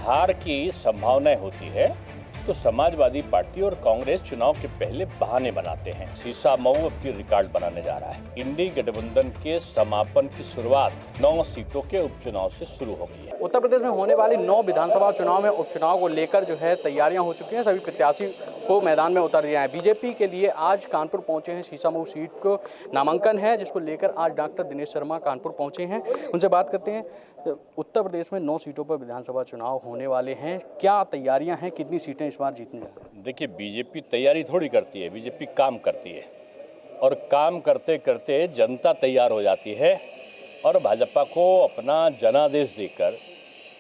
हार की संभावनाएं होती है तो समाजवादी पार्टी और कांग्रेस चुनाव के पहले बहाने बनाते हैं। शीशा मऊ अब की रिकॉर्ड बनाने जा रहा है। इंडी गठबंधन के समापन की शुरुआत 9 सीटों के उपचुनाव से शुरू हो गई है। उत्तर प्रदेश में होने वाली 9 विधानसभा चुनाव में उपचुनाव को लेकर जो है तैयारियां हो चुकी हैं। सभी प्रत्याशी को मैदान में उतर दिया है। बीजेपी के लिए आज कानपुर पहुंचे हैं। शीशामऊ सीट को नामांकन है, जिसको लेकर आज डॉक्टर दिनेश शर्मा कानपुर पहुंचे हैं। उनसे बात करते हैं। उत्तर प्रदेश में 9 सीटों पर विधानसभा चुनाव होने वाले हैं, क्या तैयारियां हैं, कितनी सीटें इस बार जीतने जा रही हैं? देखिए, बीजेपी तैयारी थोड़ी करती है, बीजेपी काम करती है और काम करते करते जनता तैयार हो जाती है और भाजपा को अपना जनादेश देकर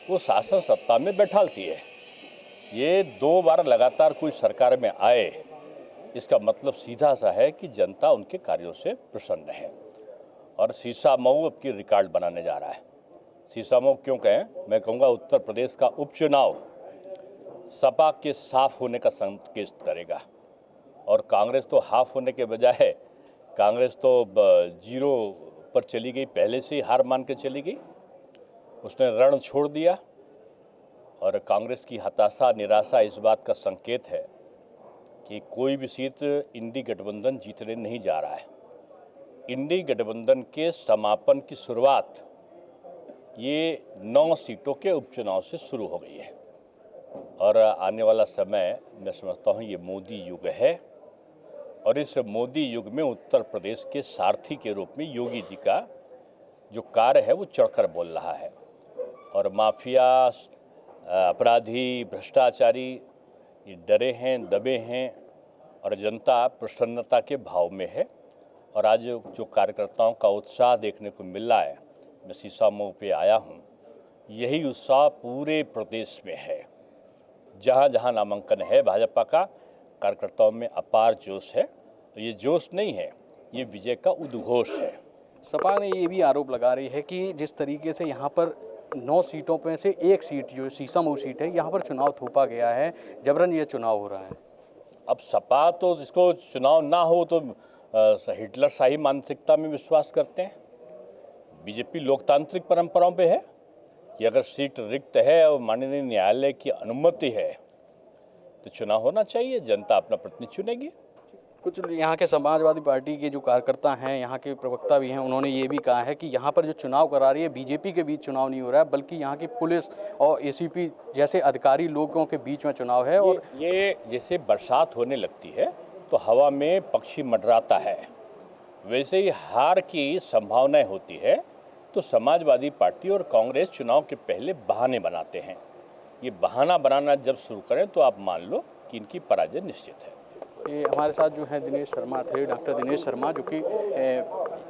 वो शासन सत्ता में बैठालती है। ये 2 बार लगातार कोई सरकार में आए, इसका मतलब सीधा सा है कि जनता उनके कार्यों से प्रसन्न है और शीशा मऊ अब की रिकॉर्ड बनाने जा रहा है। शीशा मऊ क्यों कहें, मैं कहूँगा उत्तर प्रदेश का उपचुनाव सपा के साफ होने का संकेत करेगा और कांग्रेस तो हाफ होने के बजाय कांग्रेस तो 0 पर चली गई, पहले से ही हार मान के चली गई। उसने रण छोड़ दिया और कांग्रेस की हताशा निराशा इस बात का संकेत है कि कोई भी सीट इंडी गठबंधन जीतने नहीं जा रहा है। इंडी गठबंधन के समापन की शुरुआत ये 9 सीटों के उपचुनाव से शुरू हो गई है और आने वाला समय मैं समझता हूँ ये मोदी युग है और इस मोदी युग में उत्तर प्रदेश के सारथी के रूप में योगी जी का जो कार्य है वो चढ़कर बोल रहा है और माफिया, अपराधी, भ्रष्टाचारी ये डरे हैं, दबे हैं और जनता प्रसन्नता के भाव में है। और आज जो कार्यकर्ताओं का उत्साह देखने को मिल रहा है, मैं शीशा मऊ पे आया हूँ, यही उत्साह पूरे प्रदेश में है। जहाँ जहाँ नामांकन है भाजपा का, कार्यकर्ताओं में अपार जोश है। तो ये जोश नहीं है, ये विजय का उद्घोष है। सपा ने ये भी आरोप लगा रही है कि जिस तरीके से यहाँ पर 9 सीटों में से एक सीट जो शीशामऊ सीट है, यहाँ पर चुनाव थोपा गया है, जबरन ये चुनाव हो रहा है। अब सपा तो जिसको चुनाव ना हो तो हिटलर शाही मानसिकता में विश्वास करते हैं। बीजेपी लोकतांत्रिक परंपराओं पे है कि अगर सीट रिक्त है और माननीय न्यायालय की अनुमति है तो चुनाव होना चाहिए, जनता अपना प्रतिनिधि चुनेगी। कुछ यहाँ के समाजवादी पार्टी के जो कार्यकर्ता हैं, यहाँ के प्रवक्ता भी हैं, उन्होंने ये भी कहा है कि यहाँ पर जो चुनाव करा रही है बीजेपी के बीच चुनाव नहीं हो रहा है, बल्कि यहाँ की पुलिस और एसीपी जैसे अधिकारी लोगों के बीच में चुनाव है। और ये जैसे बरसात होने लगती है तो हवा में पक्षी मंडराता है, वैसे ही हार की संभावनाएं होती है तो समाजवादी पार्टी और कांग्रेस चुनाव के पहले बहाने बनाते हैं। ये बहाना बनाना जब शुरू करें तो आप मान लो कि इनकी पराजय निश्चित है। ये हमारे साथ जो है दिनेश शर्मा थे, डॉक्टर दिनेश शर्मा, जो कि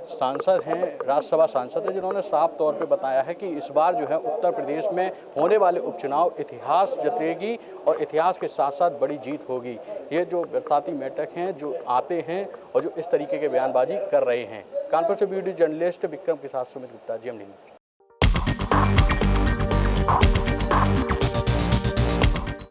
सांसद हैं, राज्यसभा सांसद हैं, जिन्होंने साफ तौर पे बताया है कि इस बार जो है उत्तर प्रदेश में होने वाले उपचुनाव इतिहास जतेगी और इतिहास के साथ साथ बड़ी जीत होगी। ये जो बरसाती मेंढक हैं जो आते हैं और जो इस तरीके के बयानबाजी कर रहे हैं। कानपुर से वीडियो जर्नलिस्ट विक्रम के साथ सुमित गुप्ता, GMD।